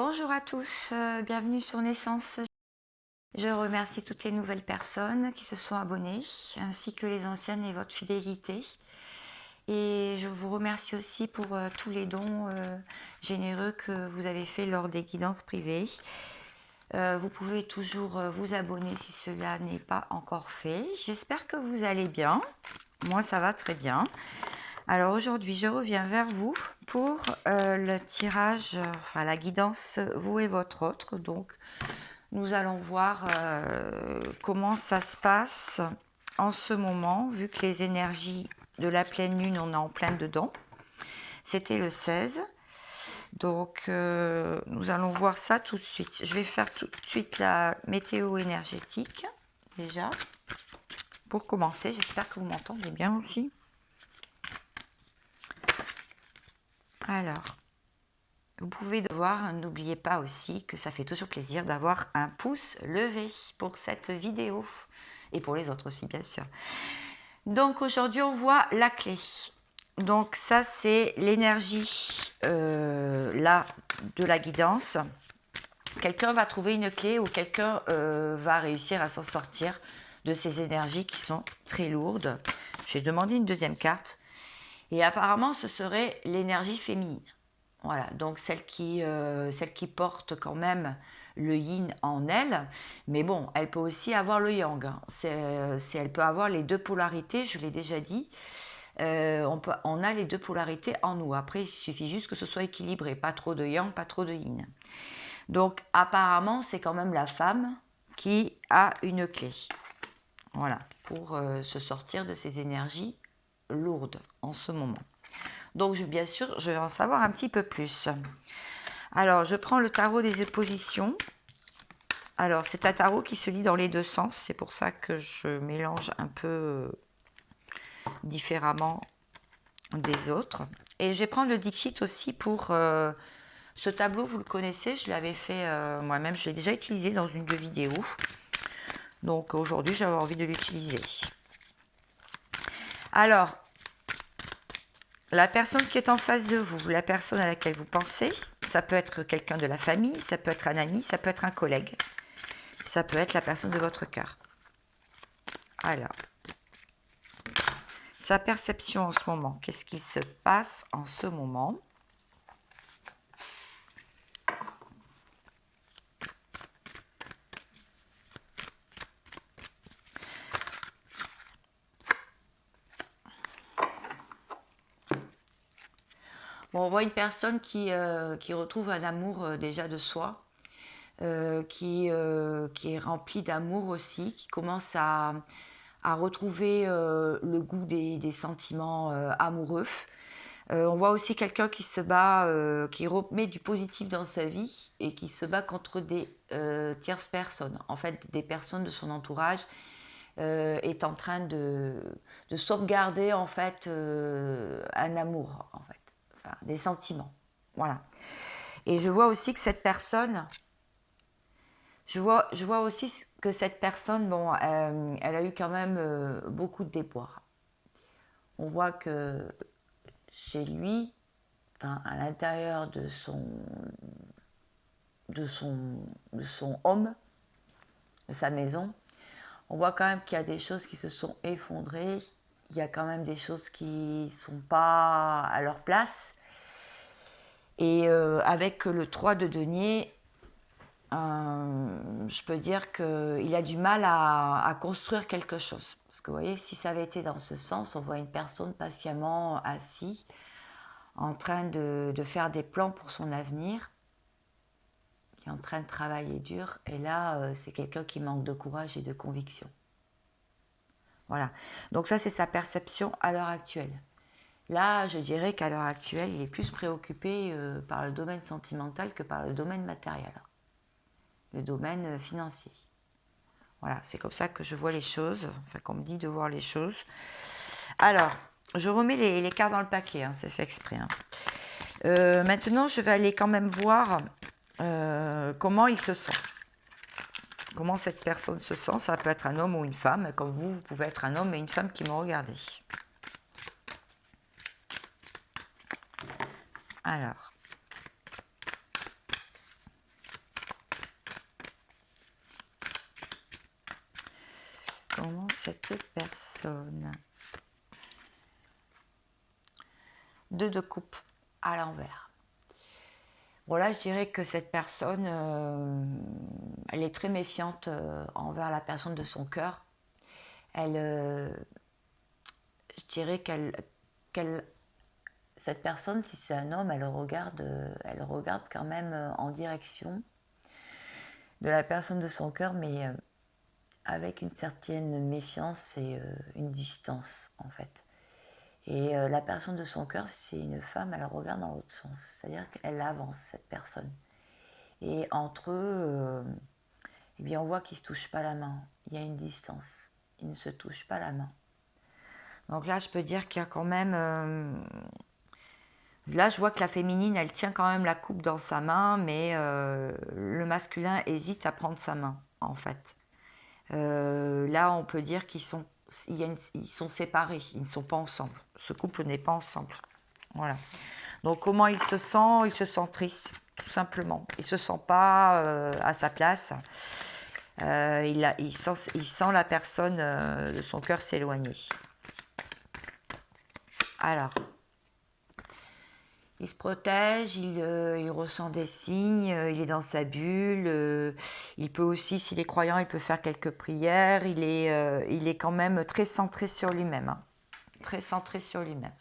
Bonjour à tous, bienvenue sur Naissance. Je remercie toutes les nouvelles personnes qui se sont abonnées, ainsi que les anciennes et votre fidélité. Et je vous remercie aussi pour tous les dons généreux que vous avez faits lors des guidances privées. Vous pouvez toujours vous abonner si cela n'est pas encore fait. J'espère que vous allez bien. Moi, ça va très bien. Alors aujourd'hui, je reviens vers vous pour le tirage, enfin la guidance vous et votre autre. Donc, nous allons voir comment ça se passe en ce moment, vu que les énergies de la pleine lune, on est en plein dedans. C'était le 16. Donc, nous allons voir ça tout de suite. Je vais faire tout de suite la météo énergétique, déjà, pour commencer. J'espère que vous m'entendez bien aussi. Alors, vous pouvez voir, n'oubliez pas aussi que ça fait toujours plaisir d'avoir un pouce levé pour cette vidéo et pour les autres aussi bien sûr. Donc aujourd'hui on voit la clé. Donc ça c'est l'énergie là de la guidance. Quelqu'un va trouver une clé ou quelqu'un va réussir à s'en sortir de ces énergies qui sont très lourdes. Je vais demander une deuxième carte et apparemment ce serait l'énergie féminine. Voilà, donc celle qui porte quand même le yin en elle, mais bon, elle peut aussi avoir le yang. Hein. Elle peut avoir les deux polarités, je l'ai déjà dit. On a les deux polarités en nous. Après, il suffit juste que ce soit équilibré, pas trop de yang, pas trop de yin. Donc apparemment, c'est quand même la femme qui a une clé. Voilà, pour se sortir de ces énergies lourdes en ce moment. Donc, bien sûr, je vais en savoir un petit peu plus. Alors, je prends le tarot des oppositions. Alors, c'est un tarot qui se lit dans les deux sens. C'est pour ça que je mélange un peu différemment des autres. Et je vais prendre le Dixit aussi pour ce tableau. Vous le connaissez, je l'avais fait moi-même. Je l'ai déjà utilisé dans une de vidéos. Donc, aujourd'hui, j'avais envie de l'utiliser. Alors, la personne qui est en face de vous, la personne à laquelle vous pensez, ça peut être quelqu'un de la famille, ça peut être un ami, ça peut être un collègue. Ça peut être la personne de votre cœur. Alors, sa perception en ce moment, qu'est-ce qui se passe en ce moment? Bon, on voit une personne qui retrouve un amour déjà de soi, qui est remplie d'amour aussi, qui commence à retrouver le goût des sentiments amoureux. On voit aussi quelqu'un qui se bat, qui remet du positif dans sa vie et qui se bat contre des tierces personnes. En fait, des personnes de son entourage est en train de sauvegarder en fait un amour, en fait, enfin, des sentiments. Voilà. Et je vois aussi que cette personne, je vois aussi que cette personne, bon, elle a eu quand même beaucoup de déboires. On voit que chez lui, enfin, à l'intérieur de son homme, de sa maison, on voit quand même qu'il y a des choses qui se sont effondrées, il y a quand même des choses qui ne sont pas à leur place. Et avec le 3 de denier, je peux dire qu'il a du mal à construire quelque chose. Parce que vous voyez, si ça avait été dans ce sens, on voit une personne patiemment assise, en train de faire des plans pour son avenir, qui est en train de travailler dur. Et là, c'est quelqu'un qui manque de courage et de conviction. Voilà. Donc ça, c'est sa perception à l'heure actuelle. Là, je dirais qu'à l'heure actuelle, il est plus préoccupé par le domaine sentimental que par le domaine matériel, le domaine financier. Voilà, c'est comme ça que je vois les choses, enfin qu'on me dit de voir les choses. Alors, je remets les cartes dans le paquet, hein, c'est fait exprès. Hein. Maintenant, je vais aller quand même voir comment ils se sentent. Comment cette personne se sent, ça peut être un homme ou une femme, comme vous pouvez être un homme et une femme qui m'ont regardé. Alors, cette personne. 2 de coupe à l'envers. Bon là, je dirais que cette personne, elle est très méfiante envers la personne de son cœur. Je dirais cette personne, si c'est un homme, elle regarde quand même en direction de la personne de son cœur, mais avec une certaine méfiance et une distance en fait. Et la personne de son cœur, si c'est une femme, elle regarde dans l'autre sens, c'est-à-dire qu'elle avance cette personne. Et entre eux, eh bien, on voit qu'ils ne se touchent pas la main, il y a une distance, ils ne se touchent pas la main. Donc là, je peux dire qu'il y a quand même... là, je vois que la féminine, elle tient quand même la coupe dans sa main, mais le masculin hésite à prendre sa main, en fait. Là, on peut dire qu'ils sont séparés, ils ne sont pas ensemble. Ce couple n'est pas ensemble. Voilà. Donc, comment il se sent? Il se sent triste, tout simplement. Il ne se sent pas à sa place. Il sent la personne de son cœur s'éloigner. Alors, il se protège, il ressent des signes, il est dans sa bulle. Il peut aussi, s'il est croyant, il peut faire quelques prières. Il est quand même très centré sur lui-même. Hein. Très centré sur lui-même,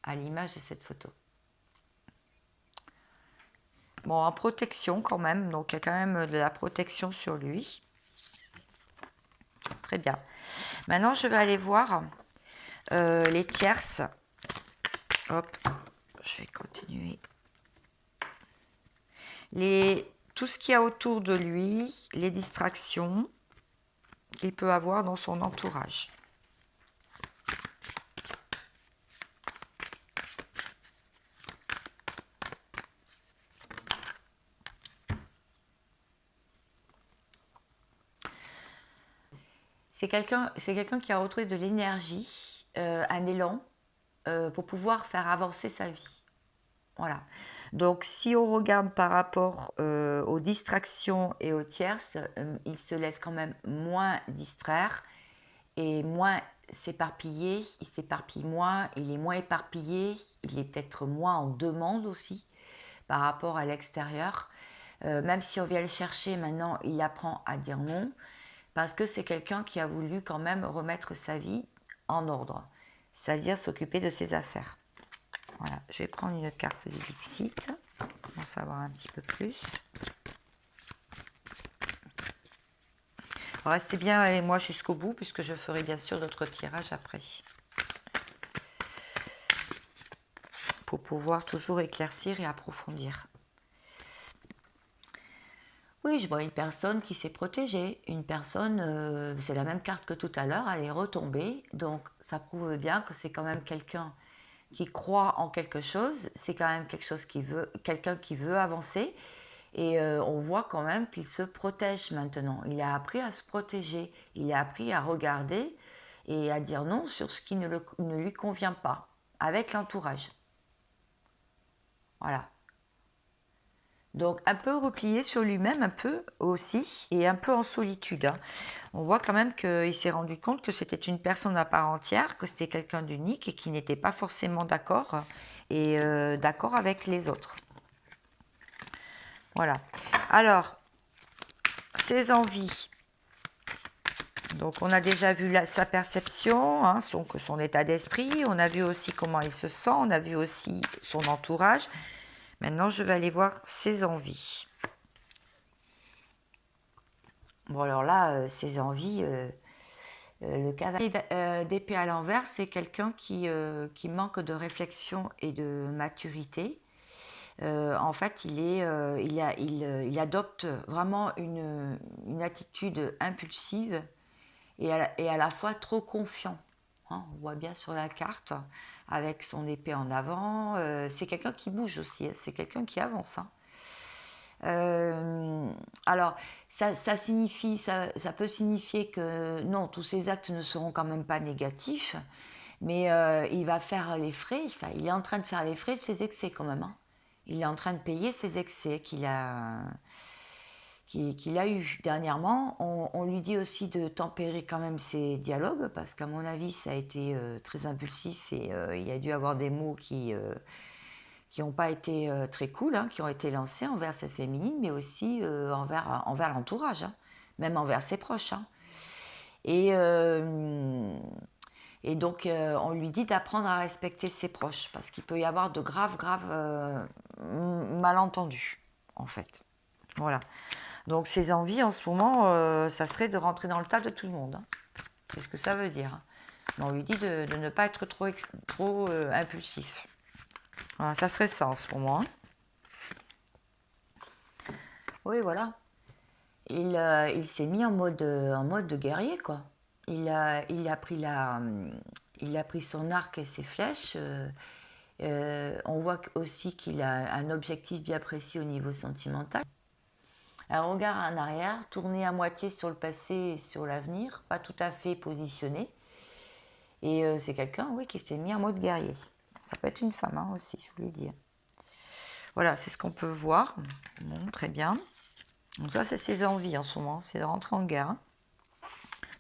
à l'image de cette photo. Bon, en protection quand même, donc il y a quand même de la protection sur lui. Très bien. Maintenant, je vais aller voir les tierces. Hop, je vais continuer. Tout ce qu'il y a autour de lui, les distractions qu'il peut avoir dans son entourage. C'est quelqu'un qui a retrouvé de l'énergie, un élan pour pouvoir faire avancer sa vie. Voilà. Donc, si on regarde par rapport aux distractions et aux tierces, il se laisse quand même moins distraire et moins s'éparpiller. Il s'éparpille moins, il est moins éparpillé, il est peut-être moins en demande aussi par rapport à l'extérieur. Même si on vient le chercher maintenant, il apprend à dire non parce que c'est quelqu'un qui a voulu quand même remettre sa vie en ordre, c'est-à-dire s'occuper de ses affaires. Voilà, je vais prendre une carte du Dixit pour en savoir un petit peu plus. Restez bien avec moi jusqu'au bout puisque je ferai bien sûr d'autres tirages après. Pour pouvoir toujours éclaircir et approfondir. Oui, je vois une personne qui s'est protégée. Une personne, c'est la même carte que tout à l'heure, elle est retombée. Donc ça prouve bien que c'est quand même quelqu'un qui croit en quelque chose, c'est quand même quelqu'un qui veut avancer et on voit quand même qu'il se protège maintenant. Il a appris à se protéger, il a appris à regarder et à dire non sur ce qui ne lui convient pas avec l'entourage. Voilà. Donc un peu replié sur lui-même, un peu aussi, et un peu en solitude. Hein. On voit quand même qu'il s'est rendu compte que c'était une personne à part entière, que c'était quelqu'un d'unique et qui n'était pas forcément d'accord et d'accord avec les autres. Voilà. Alors, ses envies. Donc on a déjà vu sa perception, hein, son état d'esprit, on a vu aussi comment il se sent, on a vu aussi son entourage. Maintenant, je vais aller voir ses envies. Bon, alors là, ses envies, le cavalier d'épée à l'envers, c'est quelqu'un qui manque de réflexion et de maturité. En fait, il adopte vraiment une attitude impulsive et à la fois trop confiant. Hein, on voit bien sur la carte, avec son épée en avant. C'est quelqu'un qui bouge aussi, hein, c'est quelqu'un qui avance. Hein. Alors, ça peut signifier que non, tous ces actes ne seront quand même pas négatifs, mais il va faire les frais, enfin, il est en train de faire les frais de ses excès quand même. Hein. Il est en train de payer ses excès qu'il a eu dernièrement. On lui dit aussi de tempérer quand même ses dialogues, parce qu'à mon avis, ça a été très impulsif et il a dû avoir des mots qui n'ont pas été très cool, hein, qui ont été lancés envers sa féminine, mais aussi envers l'entourage, hein, même envers ses proches. Hein. Et, et donc, on lui dit d'apprendre à respecter ses proches, parce qu'il peut y avoir de graves malentendus, en fait. Voilà. Donc, ses envies, en ce moment, ça serait de rentrer dans le tas de tout le monde. Hein. C'est ce que ça veut dire. Mais on lui dit de ne pas être trop impulsif. Voilà, ça serait ça, en ce moment. Hein. Oui, voilà. Il s'est mis en mode de guerrier, quoi. Il a pris son arc et ses flèches. On voit aussi qu'il a un objectif bien précis au niveau sentimental. Un regard en arrière, tourné à moitié sur le passé et sur l'avenir, pas tout à fait positionné. Et c'est quelqu'un, oui, qui s'est mis en mode guerrier. Ça peut être une femme hein, aussi, je voulais dire. Voilà, c'est ce qu'on peut voir. Bon, très bien. Donc ça, c'est ses envies en ce moment, c'est de rentrer en guerre. Hein.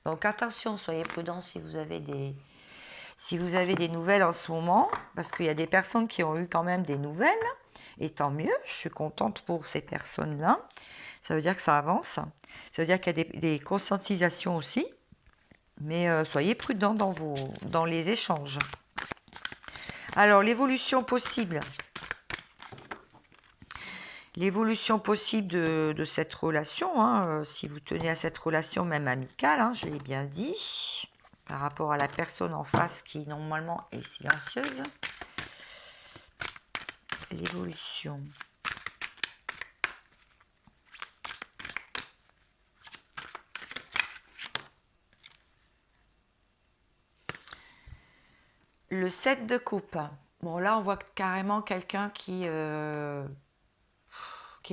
Donc attention, soyez prudents si vous avez des nouvelles en ce moment, parce qu'il y a des personnes qui ont eu quand même des nouvelles, et tant mieux, je suis contente pour ces personnes-là. Ça veut dire que ça avance, ça veut dire qu'il y a des conscientisations aussi, mais soyez prudents dans les échanges. Alors, l'évolution possible de cette relation, hein, si vous tenez à cette relation même amicale, hein, je l'ai bien dit, par rapport à la personne en face qui normalement est silencieuse. L'évolution. Le 7 de coupe. Bon, là, on voit carrément quelqu'un qui est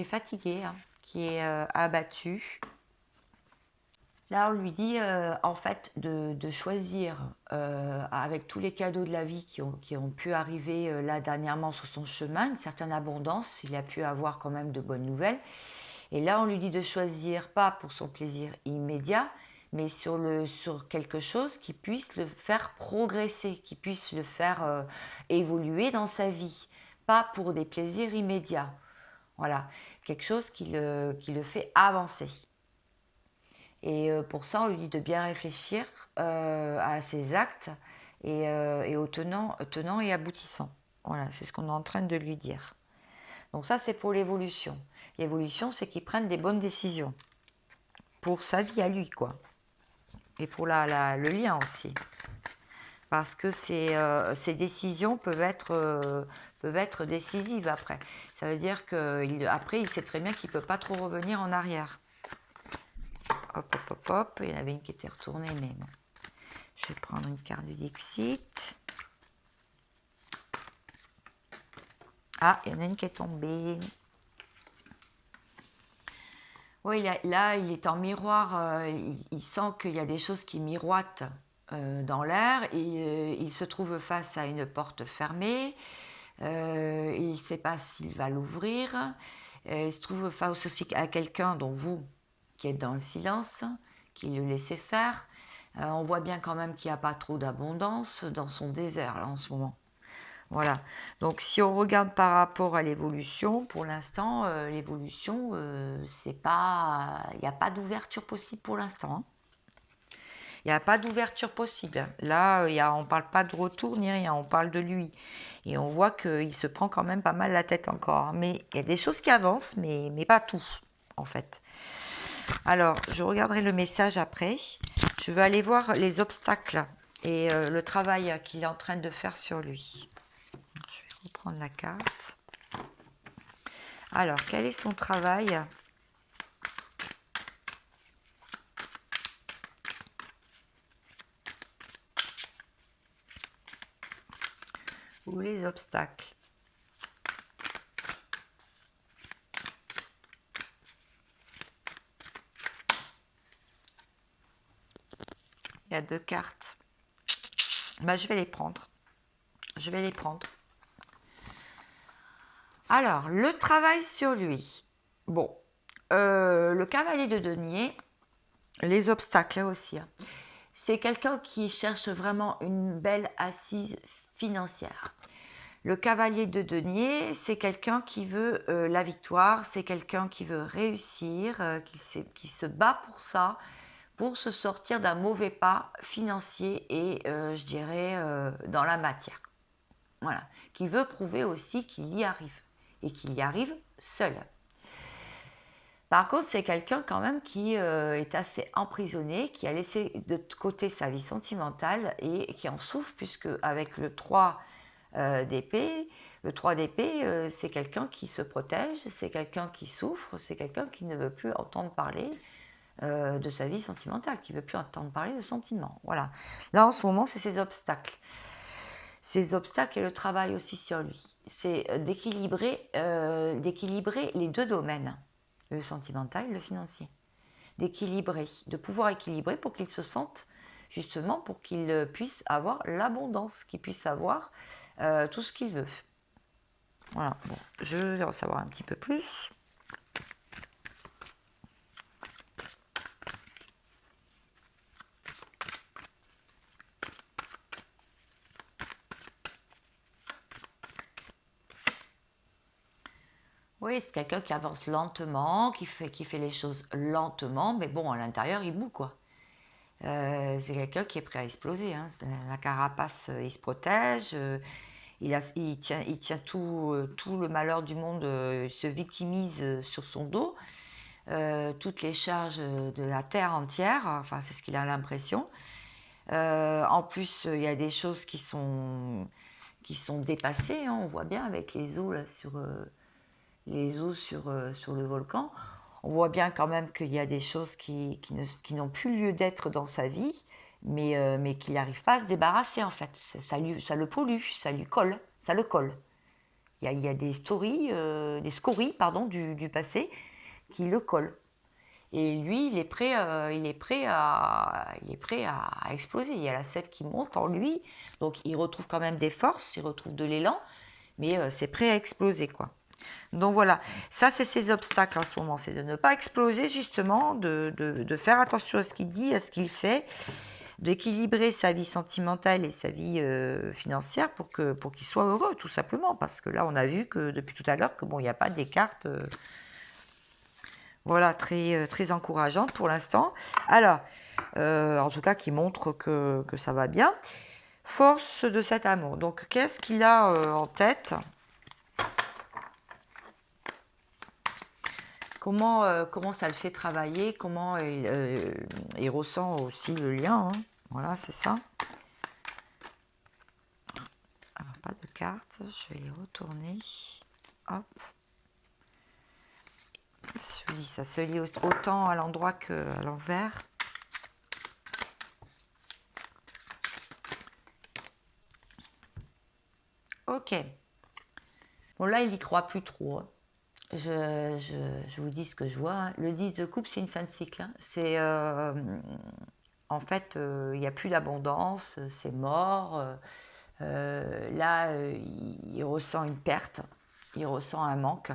fatigué, hein, qui est abattu. Là, on lui dit en fait de choisir avec tous les cadeaux de la vie qui ont pu arriver là dernièrement sur son chemin, une certaine abondance, il a pu avoir quand même de bonnes nouvelles. Et là, on lui dit de choisir pas pour son plaisir immédiat, mais sur quelque chose qui puisse le faire progresser, qui puisse le faire évoluer dans sa vie, pas pour des plaisirs immédiats. Voilà, quelque chose qui le fait avancer. Et pour ça, on lui dit de bien réfléchir à ses actes et aux tenants et aboutissants. Voilà, c'est ce qu'on est en train de lui dire. Donc ça, c'est pour l'évolution. L'évolution, c'est qu'il prenne des bonnes décisions pour sa vie à lui, quoi. Et pour le lien aussi. Parce que ces décisions peuvent être décisives après. Ça veut dire qu'après, il sait très bien qu'il ne peut pas trop revenir en arrière. Hop, hop, hop, hop. Il y en avait une qui était retournée, mais bon. Je vais prendre une carte du Dixit. Ah, il y en a une qui est tombée. Oui, là, il est en miroir. Il sent qu'il y a des choses qui miroitent dans l'air. Il se trouve face à une porte fermée. Il ne sait pas s'il va l'ouvrir. Il se trouve face aussi à quelqu'un dont vous, qui êtes dans le silence, qui le laissez faire. On voit bien quand même qu'il n'y a pas trop d'abondance dans son désert là en ce moment. Voilà. Donc si on regarde par rapport à l'évolution, pour l'instant, l'évolution, c'est pas, il n'y a pas d'ouverture possible pour l'instant. Hein. Il n'y a pas d'ouverture possible. Là, on ne parle pas de retour ni rien, on parle de lui. Et on voit qu'il se prend quand même pas mal la tête encore. Mais il y a des choses qui avancent, mais pas tout, en fait. Alors, je regarderai le message après. Je vais aller voir les obstacles et le travail qu'il est en train de faire sur lui. Je vais reprendre la carte. Alors, quel est son travail ? Ou les obstacles ? Il y a 2 cartes. Bah, je vais les prendre. Alors, le travail sur lui. Bon, Le cavalier de denier, les obstacles là aussi, hein. C'est quelqu'un qui cherche vraiment une belle assise financière. Le cavalier de denier, c'est quelqu'un qui veut la victoire, c'est quelqu'un qui veut réussir, qui se bat pour ça, pour se sortir d'un mauvais pas financier et je dirais dans la matière. Voilà. Qui veut prouver aussi qu'il y arrive et qu'il y arrive seul. Par contre, c'est quelqu'un quand même qui est assez emprisonné, qui a laissé de côté sa vie sentimentale et qui en souffre, puisque avec le 3 d'épée, le 3 d'épée, c'est quelqu'un qui se protège, c'est quelqu'un qui souffre, c'est quelqu'un qui ne veut plus entendre parler de sa vie sentimentale, qui ne veut plus entendre parler de sentiments. Voilà. Là, en ce moment, c'est ses obstacles. Ces obstacles et le travail aussi sur lui. C'est d'équilibrer les deux domaines, le sentimental et le financier. D'équilibrer, de pouvoir équilibrer pour qu'il se sente, justement, pour qu'il puisse avoir l'abondance, qu'il puisse avoir tout ce qu'il veut. Voilà, bon, je vais en savoir un petit peu plus. Oui, c'est quelqu'un qui avance lentement, qui fait les choses lentement, mais bon, à l'intérieur, il bout, quoi. C'est quelqu'un qui est prêt à exploser, hein. La carapace, il se protège, il tient tout le malheur du monde, se victimise sur son dos, toutes les charges de la terre entière, enfin c'est ce qu'il a l'impression. En plus, il y a des choses qui sont dépassées, hein, on voit bien avec les eaux là, sur le volcan. On voit bien quand même qu'il y a des choses qui n'ont plus lieu d'être dans sa vie, mais qu'il n'arrive pas à se débarrasser en fait. Ça le pollue, ça lui colle, ça le colle. Il y a des scories pardon, du passé qui le collent. Et lui, il est prêt à exploser. Il y a la sève qui monte en lui, donc il retrouve quand même des forces, il retrouve de l'élan, mais c'est prêt à exploser, quoi. Donc voilà, ça c'est ses obstacles en ce moment, c'est de ne pas exploser justement, de faire attention à ce qu'il dit, à ce qu'il fait, d'équilibrer sa vie sentimentale et sa vie financière pour qu'il soit heureux tout simplement, parce que là on a vu que depuis tout à l'heure que bon, il n'y a pas des cartes voilà, très encourageantes pour l'instant. Alors, en tout cas qui montrent que ça va bien. Force de cet amour, donc qu'est-ce qu'il a en tête ? Comment ça le fait travailler, comment il ressent aussi le lien, hein. Voilà, c'est ça. Alors, pas de cartes, je vais les retourner. Hop. Ça se lit autant à l'endroit qu'à l'envers. Ok. Bon, là, il n'y croit plus trop, hein. Je vous dis ce que je vois, hein. Le 10 de coupe, c'est une fin de cycle, hein. C'est en fait, il n'y a plus d'abondance, c'est mort. Là, il ressent une perte, il ressent un manque.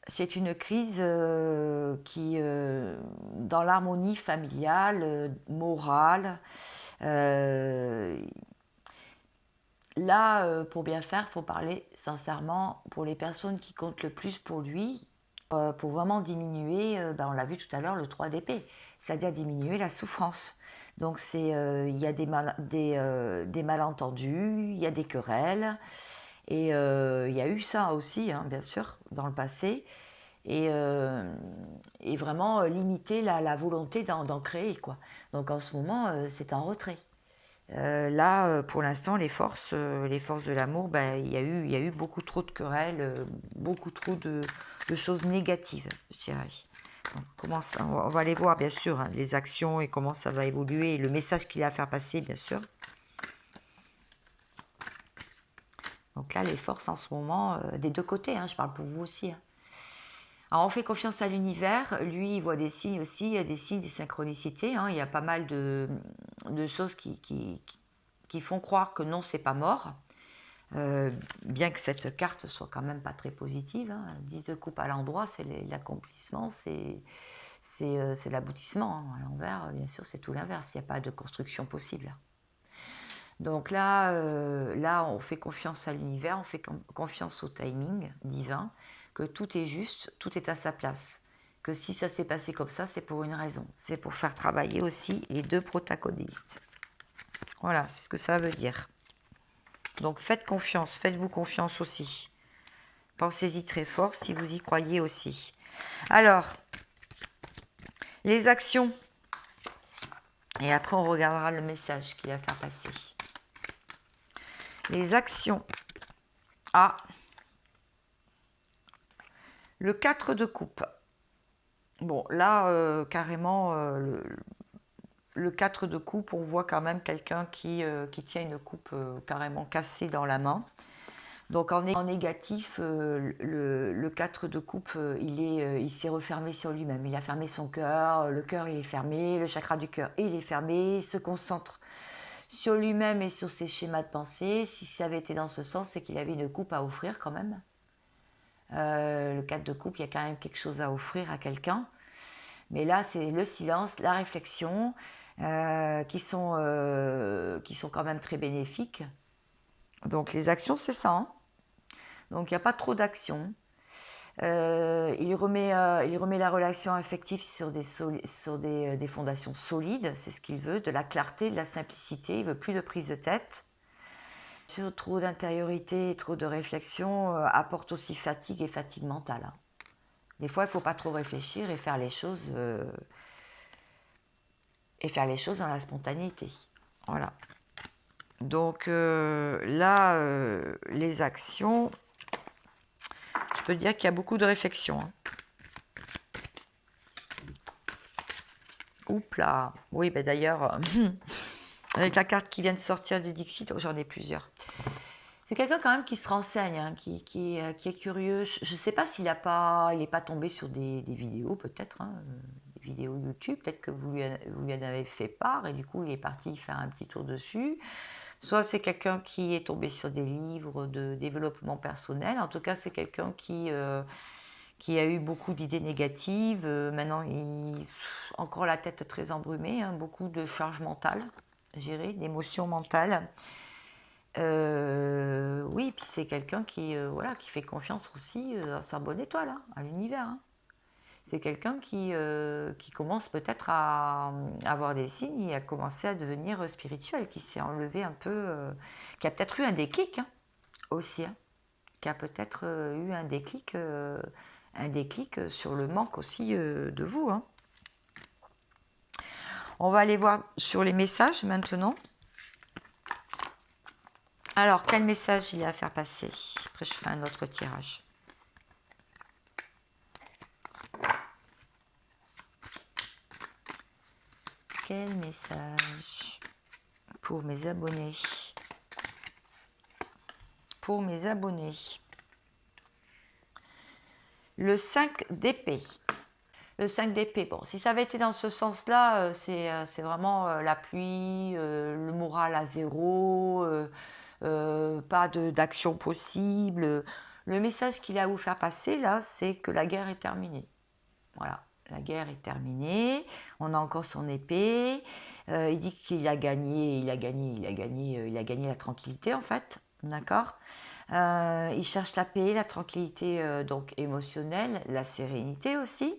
C'est une crise dans l'harmonie familiale, morale. Là, pour bien faire, il faut parler sincèrement pour les personnes qui comptent le plus pour lui, pour vraiment diminuer, on l'a vu tout à l'heure, le 3 d'épée, c'est-à-dire diminuer la souffrance. Donc il y a des malentendus, il y a des querelles, et il y a eu ça aussi, hein, bien sûr, dans le passé, et vraiment limiter la volonté d'en créer, quoi. Donc en ce moment, c'est en retrait. Là, pour l'instant, les forces de l'amour, il y a eu beaucoup trop de querelles, beaucoup trop de choses négatives, je dirais. Donc, on va aller voir, bien sûr, hein, les actions et comment ça va évoluer, et le message qu'il a à faire passer, bien sûr. Donc là, les forces en ce moment, des deux côtés, hein, je parle pour vous aussi, hein. Alors, on fait confiance à l'univers. Lui, il voit des signes aussi, il y a des signes, des synchronicités, hein. Il y a pas mal de choses qui font croire que non, c'est pas mort. Bien que cette carte soit quand même pas très positive, hein. 10 de coupe à l'endroit, c'est l'accomplissement, c'est l'aboutissement, hein. À l'envers, bien sûr, c'est tout l'inverse, il n'y a pas de construction possible. Donc là, là, on fait confiance à l'univers, on fait confiance au timing divin, que tout est juste, tout est à sa place. Que si ça s'est passé comme ça, c'est pour une raison. C'est pour faire travailler aussi les deux protagonistes. Voilà, c'est ce que ça veut dire. Donc faites confiance, faites-vous confiance aussi. Pensez-y très fort si vous y croyez aussi. Alors, les actions. Et après, on regardera le message qu'il va faire passer. Les actions. Ah, le 4 de coupe. Bon, là, carrément, le 4 de coupe, on voit quand même quelqu'un qui tient une coupe carrément cassée dans la main. Donc en négatif, le 4 de coupe, il s'est refermé sur lui-même. Il a fermé son cœur, le cœur il est fermé, le chakra du cœur il est fermé, il se concentre sur lui-même et sur ses schémas de pensée. Si ça avait été dans ce sens, c'est qu'il avait une coupe à offrir quand même. Le 4 de coupe, il y a quand même quelque chose à offrir à quelqu'un. Mais là, c'est le silence, la réflexion, qui sont quand même très bénéfiques. Donc les actions, c'est ça, hein. Donc il n'y a pas trop d'actions. Il remet la relation affective sur des fondations solides, c'est ce qu'il veut, de la clarté, de la simplicité, il ne veut plus de prise de tête. Sur trop d'intériorité, trop de réflexion apporte aussi fatigue et fatigue mentale, hein. Des fois, il ne faut pas trop réfléchir et faire les choses dans la spontanéité. Voilà. Donc là, les actions, je peux dire qu'il y a beaucoup de réflexion, hein. Oups là. Oui, ben d'ailleurs, avec la carte qui vient de sortir du Dixit, j'en ai plusieurs. C'est quelqu'un quand même qui se renseigne, hein, qui est curieux. Je ne sais pas s'il n'est pas tombé sur des vidéos, peut-être, hein, des vidéos YouTube. Peut-être que vous lui en avez fait part et du coup, il est parti faire un petit tour dessus. Soit c'est quelqu'un qui est tombé sur des livres de développement personnel. En tout cas, c'est quelqu'un qui a eu beaucoup d'idées négatives. Maintenant, encore la tête très embrumée, hein, beaucoup de charge mentale gérée, d'émotions mentales. Oui, puis c'est quelqu'un qui fait confiance aussi à sa bonne étoile, hein, à l'univers, hein. C'est quelqu'un qui commence peut-être à avoir des signes et à commencer à devenir spirituel, qui s'est enlevé un peu, qui a peut-être eu un déclic, hein, aussi, hein, qui a peut-être eu un déclic sur le manque aussi de vous, hein. On va aller voir sur les messages maintenant. Alors, quel message il y a à faire passer? Après, je fais un autre tirage. Quel message pour mes abonnés? Pour mes abonnés. Le 5 d'épée. Le 5 d'épée, bon, si ça avait été dans ce sens-là, c'est vraiment la pluie, le moral à zéro, pas d'action possible. Le message qu'il a à vous faire passer, là, c'est que la guerre est terminée. Voilà, la guerre est terminée, on a encore son épée, il dit qu'il a gagné, il a gagné la tranquillité, en fait, d'accord. Il cherche la paix, la tranquillité donc émotionnelle, la sérénité aussi,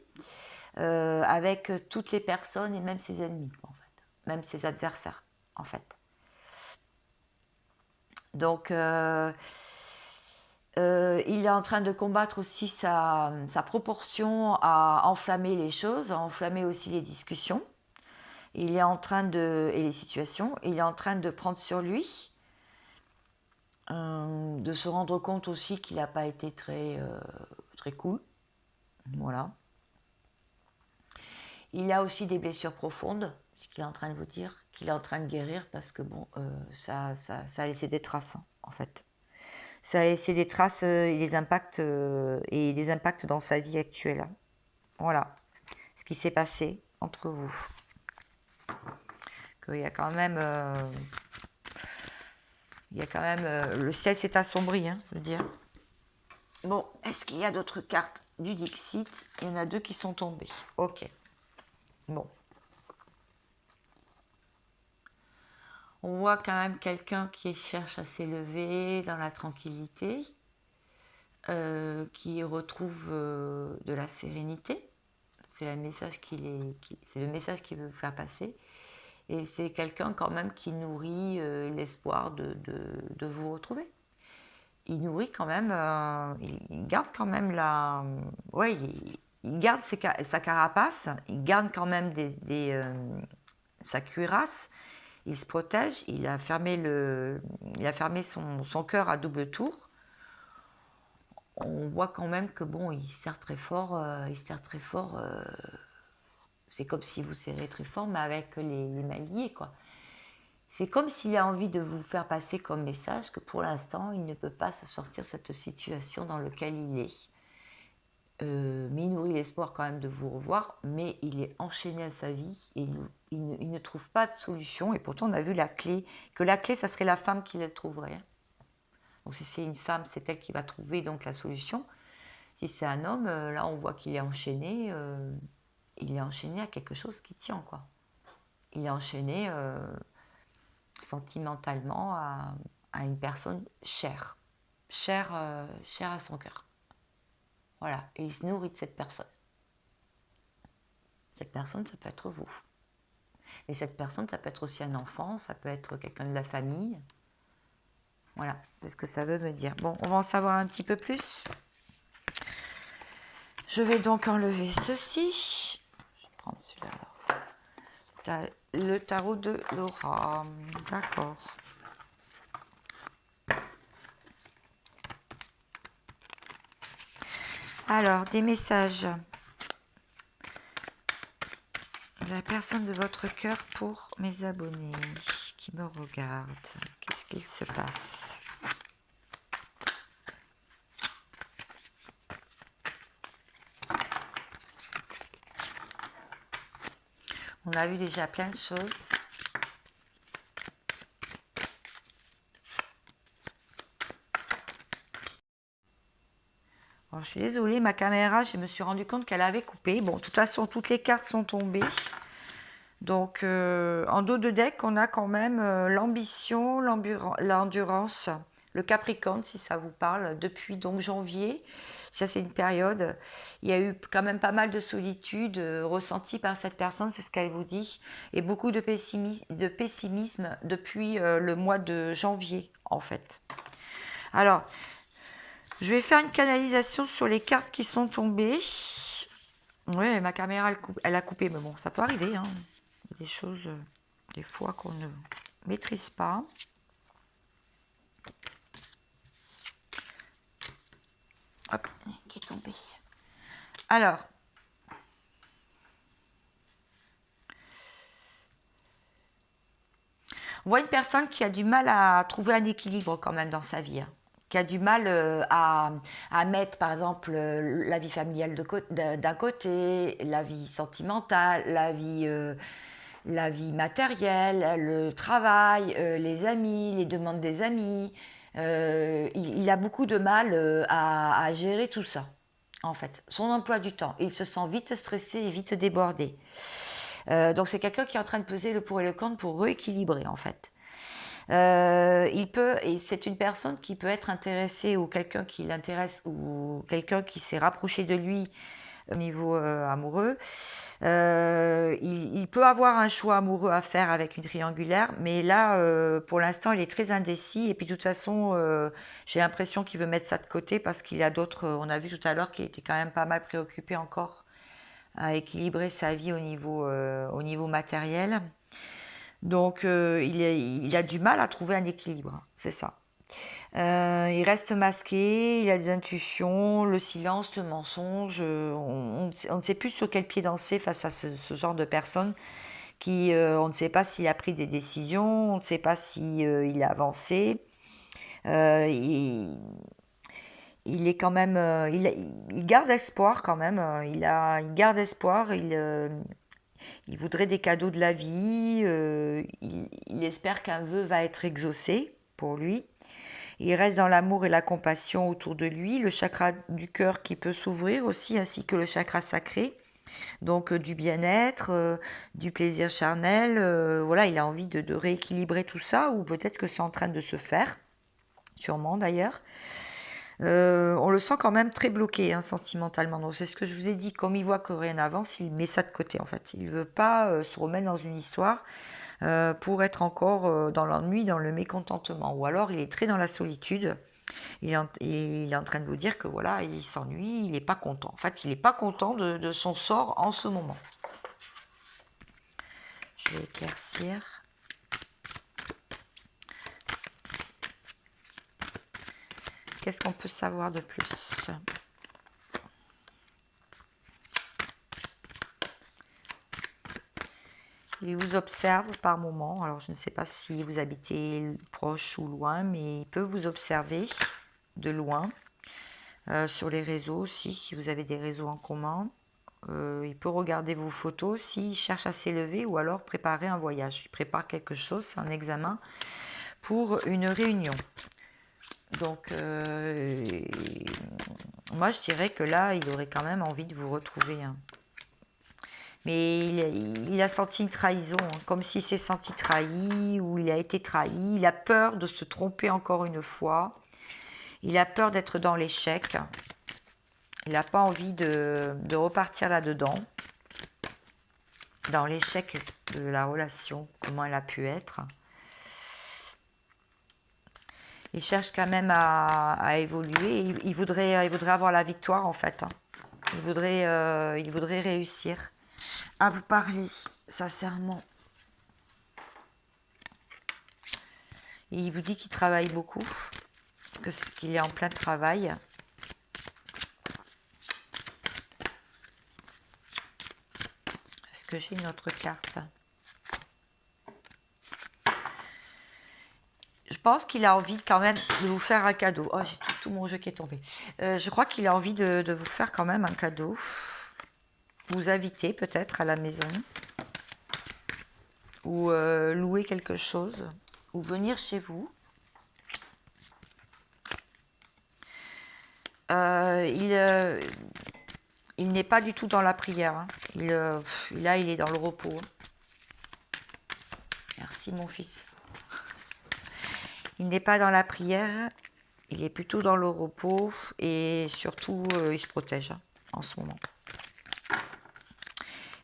avec toutes les personnes et même ses ennemis, en fait, même ses adversaires, en fait. Donc, il est en train de combattre aussi sa proportion à enflammer les choses, à enflammer aussi les discussions. Il est en train et les situations. Il est en train de prendre sur lui, de se rendre compte aussi qu'il n'a pas été très cool. Voilà. Il a aussi des blessures profondes, ce qu'il est en train de vous dire, qu'il est en train de guérir parce que bon, ça a laissé des traces, hein, en fait. Ça a laissé des traces et des impacts dans sa vie actuelle. Voilà ce qui s'est passé entre vous. Qu'il y a quand même Il y a quand même... le ciel s'est assombri, hein, je veux dire. Bon, est-ce qu'il y a d'autres cartes du Dixit? Il y en a 2 qui sont tombées. Ok. Bon. On voit quand même quelqu'un qui cherche à s'élever dans la tranquillité, qui retrouve de la sérénité. C'est le message qu'il veut vous faire passer. Et c'est quelqu'un quand même qui nourrit l'espoir de vous retrouver. Il nourrit quand même, il garde quand même la... Ouais, il garde sa carapace, il garde quand même sa cuirasse, il se protège, il a fermé son cœur à double tour. On voit quand même que bon, il serre très fort, c'est comme si vous serrez très fort, mais avec les mains liées, quoi. C'est comme s'il a envie de vous faire passer comme message que pour l'instant, il ne peut pas se sortir de cette situation dans laquelle il est. Mais il nourrit l'espoir quand même de vous revoir, mais il est enchaîné à sa vie et il ne trouve pas de solution. Et pourtant, on a vu que la clé, ça serait la femme qui la trouverait. Donc si c'est une femme, c'est elle qui va trouver donc la solution. Si c'est un homme, là on voit qu'il est enchaîné. Il est enchaîné à quelque chose qui tient, quoi. Il est enchaîné sentimentalement à une personne chère à son cœur. Voilà, et il se nourrit de cette personne. Cette personne, ça peut être vous. Et cette personne, ça peut être aussi un enfant, ça peut être quelqu'un de la famille. Voilà, c'est ce que ça veut me dire. Bon, on va en savoir un petit peu plus. Je vais donc enlever ceci. Je vais prendre celui-là. Le tarot de Laura. D'accord. Alors, des messages. La personne de votre cœur pour mes abonnés qui me regardent. Qu'est-ce qu'il se passe? On a vu déjà plein de choses. Alors, je suis désolée, ma caméra, je me suis rendu compte qu'elle avait coupé. Bon, de toute façon, toutes les cartes sont tombées. Donc, en dos de deck, on a quand même l'ambition, l'endurance, le Capricorne, si ça vous parle, depuis donc janvier. Ça, c'est une période. Il y a eu quand même pas mal de solitude ressentie par cette personne, c'est ce qu'elle vous dit, et beaucoup de pessimisme depuis le mois de janvier, en fait. Alors, je vais faire une canalisation sur les cartes qui sont tombées. Oui, ma caméra, elle a coupé, mais bon, ça peut arriver, hein. Des choses, des fois, qu'on ne maîtrise pas. Hop, qui est tombé. Alors, on voit une personne qui a du mal à trouver un équilibre quand même dans sa vie, hein, qui a du mal à mettre, par exemple, la vie familiale d'un côté, la vie sentimentale, la vie matérielle, le travail, les amis, les demandes des amis. Il a beaucoup de mal à gérer tout ça, en fait. Son emploi du temps. Il se sent vite stressé et vite débordé. Donc c'est quelqu'un qui est en train de peser le pour et le contre pour rééquilibrer, en fait. Et c'est une personne qui peut être intéressée ou quelqu'un qui l'intéresse ou quelqu'un qui s'est rapproché de lui au niveau amoureux. Il peut avoir un choix amoureux à faire avec une triangulaire, mais là, pour l'instant, il est très indécis. Et puis, de toute façon, j'ai l'impression qu'il veut mettre ça de côté parce qu'il a d'autres. On a vu tout à l'heure qu'il était quand même pas mal préoccupé encore à équilibrer sa vie au niveau matériel. Donc, il a du mal à trouver un équilibre, c'est ça. Il reste masqué, il a des intuitions, le silence, le mensonge. On ne sait plus sur quel pied danser face à ce genre de personne qui, on ne sait pas s'il a pris des décisions, on ne sait pas s'il il a avancé. Il est quand même, il garde espoir quand même. Il garde espoir. Il voudrait des cadeaux de la vie. Il espère qu'un vœu va être exaucé. pour lui. Il reste dans l'amour et la compassion autour de lui, le chakra du cœur qui peut s'ouvrir aussi, ainsi que le chakra sacré. Donc du bien-être, du plaisir charnel, voilà, il a envie de rééquilibrer tout ça, ou peut-être que c'est en train de se faire, sûrement d'ailleurs. On le sent quand même très bloqué hein, sentimentalement. Donc c'est ce que je vous ai dit, comme il voit que rien n'avance, il met ça de côté en fait. Il ne veut pas se remettre dans une histoire pour être encore dans l'ennui, dans le mécontentement. Ou alors il est très dans la solitude. Il est en train de vous dire que voilà, il s'ennuie, il n'est pas content. En fait, il n'est pas content de son sort en ce moment. Je vais éclaircir. Qu'est-ce qu'on peut savoir de plus? Il vous observe par moment. Alors, je ne sais pas si vous habitez proche ou loin, mais il peut vous observer de loin. Sur les réseaux aussi, si vous avez des réseaux en commun. Il peut regarder vos photos s'il cherche à s'élever ou alors préparer un voyage. Il prépare quelque chose, c'est un examen pour une réunion. Donc, moi, je dirais que là, il aurait quand même envie de vous retrouver. Hein. Mais il a senti une trahison, hein, comme s'il s'est senti trahi ou il a été trahi. Il a peur de se tromper encore une fois. Il a peur d'être dans l'échec. Il n'a pas envie de repartir là-dedans, dans l'échec de la relation, comment elle a pu être. Il cherche quand même à évoluer. Il voudrait avoir la victoire en fait. Hein. Il voudrait réussir à vous parler sincèrement. Et il vous dit qu'il travaille beaucoup, qu'il est en plein travail. Est-ce que j'ai une autre carte ? Je pense qu'il a envie quand même de vous faire un cadeau. Oh, j'ai tout mon jeu qui est tombé. Je crois qu'il a envie de vous faire quand même un cadeau. Vous inviter peut-être à la maison. Ou louer quelque chose. Ou venir chez vous. Il n'est pas du tout dans la prière. Hein. Là, il est dans le repos. Merci mon fils. Il n'est pas dans la prière. Il est plutôt dans le repos. Et surtout, il se protège hein, en ce moment.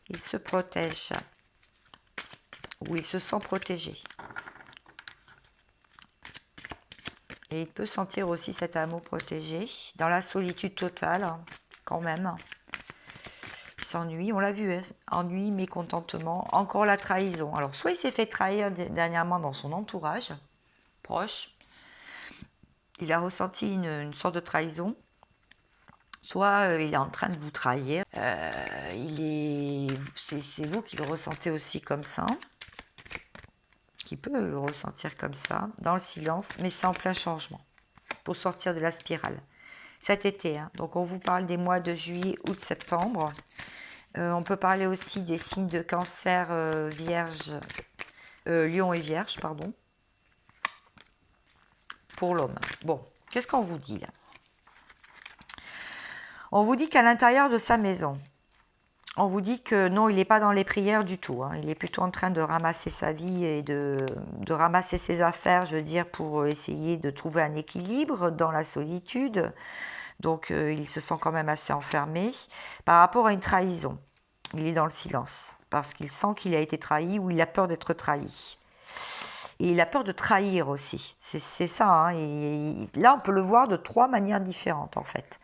Il se protège. Ou il se sent protégé. Et il peut sentir aussi cet amour protégé. Dans la solitude totale, hein, quand même. Il s'ennuie, on l'a vu, hein, ennui, mécontentement, encore la trahison. Alors, soit il s'est fait trahir dernièrement dans son entourage proche, il a ressenti une sorte de trahison, soit il est en train de vous trahir. C'est vous qui le ressentez aussi comme ça, qui peut le ressentir comme ça, dans le silence, mais c'est en plein changement, pour sortir de la spirale. Cet été, hein, donc on vous parle des mois de juillet, août, septembre. On peut parler aussi des signes de cancer, vierge, lion et vierge, pardon, pour l'homme. Bon, qu'est-ce qu'on vous dit là? On vous dit qu'à l'intérieur de sa maison, on vous dit que non, il n'est pas dans les prières du tout. Hein. Il est plutôt en train de ramasser sa vie et de ramasser ses affaires, je veux dire, pour essayer de trouver un équilibre dans la solitude. Donc, il se sent quand même assez enfermé par rapport à une trahison. Il est dans le silence parce qu'il sent qu'il a été trahi ou il a peur d'être trahi. Et il a peur de trahir aussi. C'est ça. Hein. Et là, on peut le voir de 3 manières différentes en fait.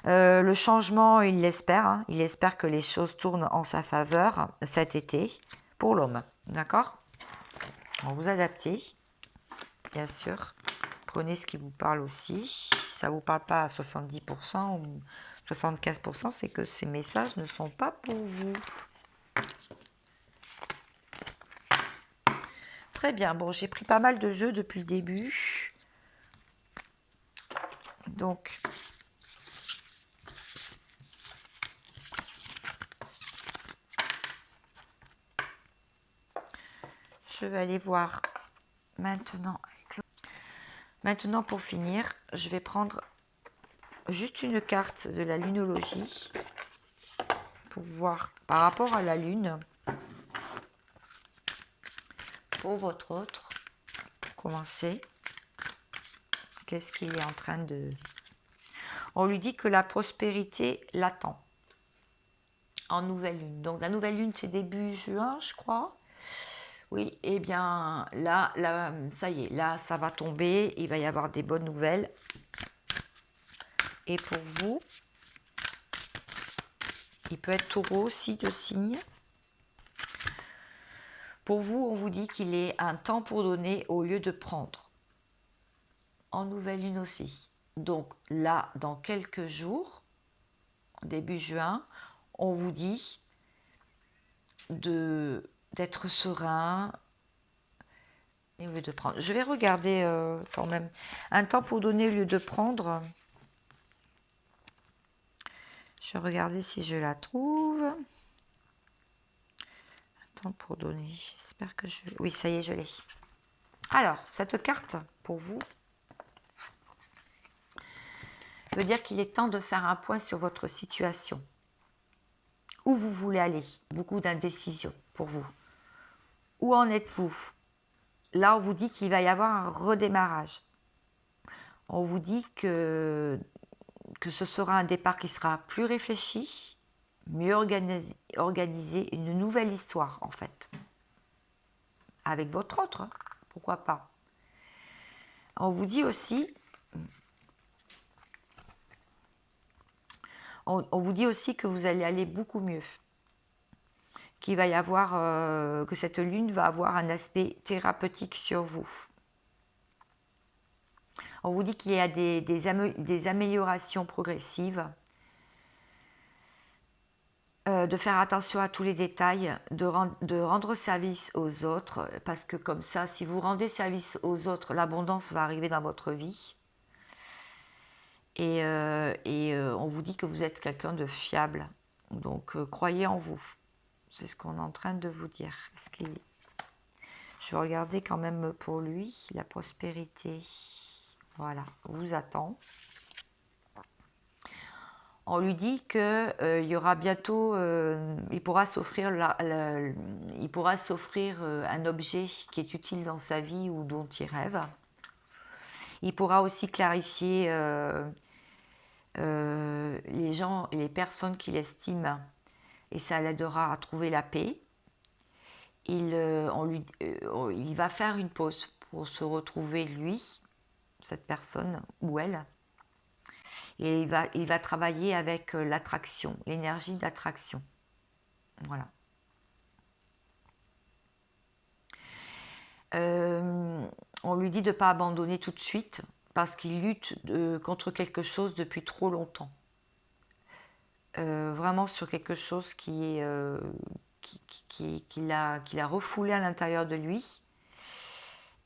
Le changement, il l'espère. Hein. Il espère que les choses tournent en sa faveur cet été pour l'homme. D'accord ? On vous adaptez, bien sûr. Prenez ce qui vous parle aussi. Si ça ne vous parle pas à 70% ou 75%, c'est que ces messages ne sont pas pour vous. Très bien. Bon, j'ai pris pas mal de jeux depuis le début. Donc, je vais aller voir maintenant. Maintenant, pour finir, je vais prendre juste une carte de la lunologie pour voir par rapport à la lune, pour votre autre, pour commencer, qu'est-ce qu'il est en train de... On lui dit que la prospérité l'attend en nouvelle lune. Donc la nouvelle lune, c'est début juin, je crois. Oui, et bien là, ça y est, là, ça va tomber, il va y avoir des bonnes nouvelles. Et pour vous, il peut être taureau aussi de signe. Pour vous, on vous dit qu'il est un temps pour donner au lieu de prendre. En nouvelle lune aussi. Donc là, dans quelques jours, début juin, on vous dit d'être serein au lieu de prendre. Je vais regarder quand même. Un temps pour donner au lieu de prendre. Je vais regarder si je la trouve. Un temps pour donner. J'espère que je... Oui, ça y est, je l'ai. Alors, cette carte, pour vous, veut dire qu'il est temps de faire un point sur votre situation. Où vous voulez aller. Beaucoup d'indécision pour vous. Où en êtes-vous? Là, on vous dit qu'il va y avoir un redémarrage. On vous dit que ce sera un départ qui sera plus réfléchi, mieux organisé, une nouvelle histoire en fait. Avec votre autre, hein, pourquoi pas. On vous dit aussi, on vous dit aussi que vous allez aller beaucoup mieux. Qu'il va y avoir, que cette lune va avoir un aspect thérapeutique sur vous. On vous dit qu'il y a des améliorations progressives, de faire attention à tous les détails, de rendre service aux autres, parce que comme ça, si vous rendez service aux autres, l'abondance va arriver dans votre vie. Et on vous dit que vous êtes quelqu'un de fiable. Donc, croyez en vous. C'est ce qu'on est en train de vous dire. Je vais regarder quand même pour lui, la prospérité. Voilà, vous attend. On lui dit qu'il y aura bientôt, il pourra s'offrir un objet qui est utile dans sa vie ou dont il rêve. Il pourra aussi clarifier les personnes qu'il estime et ça l'aidera à trouver la paix. Il va faire une pause pour se retrouver lui, cette personne ou elle. Et il va travailler avec l'attraction, l'énergie d'attraction. Voilà. On lui dit de ne pas abandonner tout de suite parce qu'il lutte contre quelque chose depuis trop longtemps. Vraiment sur quelque chose qu'il a refoulé à l'intérieur de lui.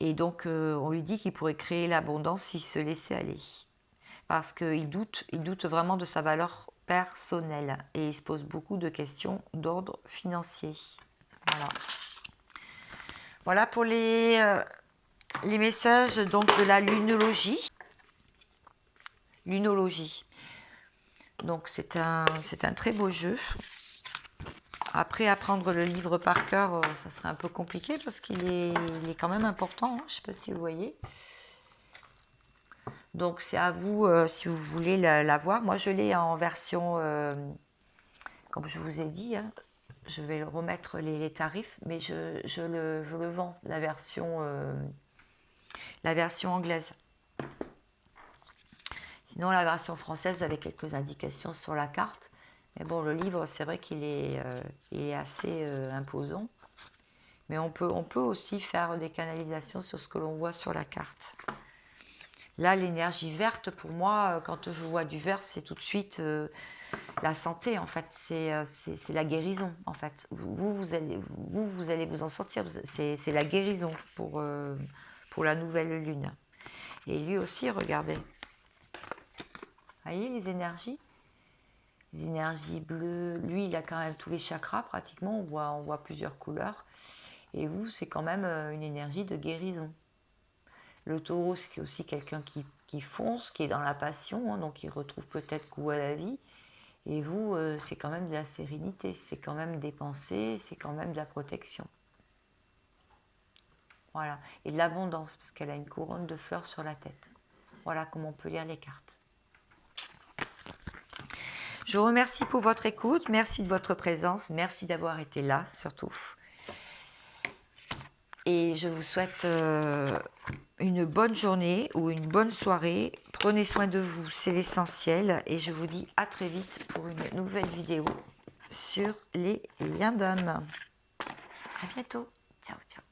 Et donc, on lui dit qu'il pourrait créer l'abondance s'il se laissait aller. Parce qu'il doute vraiment de sa valeur personnelle et il se pose beaucoup de questions d'ordre financier. Voilà. Voilà pour les messages donc de la lunologie. Lunologie. Donc c'est un très beau jeu. Après, apprendre le livre par cœur, ça serait un peu compliqué parce qu'il est quand même important. Hein, je ne sais pas si vous voyez. Donc c'est à vous si vous voulez la voir. Moi je l'ai en version, comme je vous ai dit, hein, je vais remettre les tarifs, mais je le vends, la version anglaise. Sinon la version française, vous avez quelques indications sur la carte. Mais bon, le livre, c'est vrai qu'il est assez imposant. Mais on peut aussi faire des canalisations sur ce que l'on voit sur la carte. Là, l'énergie verte, pour moi, quand je vois du vert, c'est tout de suite la santé, en fait. C'est la guérison, en fait. Vous allez vous en sortir. C'est la guérison pour la nouvelle lune. Et lui aussi, regardez. Vous voyez les énergies? Les énergies bleues. Lui, il a quand même tous les chakras, pratiquement. On voit plusieurs couleurs. Et vous, c'est quand même une énergie de guérison. Le taureau, c'est aussi quelqu'un qui fonce, qui est dans la passion, hein, donc il retrouve peut-être goût à la vie. Et vous, c'est quand même de la sérénité, c'est quand même des pensées, c'est quand même de la protection. Voilà. Et de l'abondance, parce qu'elle a une couronne de fleurs sur la tête. Voilà comment on peut lire les cartes. Je vous remercie pour votre écoute, merci de votre présence, merci d'avoir été là surtout. Et je vous souhaite une bonne journée ou une bonne soirée. Prenez soin de vous, c'est l'essentiel. Et je vous dis à très vite pour une nouvelle vidéo sur les liens d'âme. À bientôt. Ciao, ciao.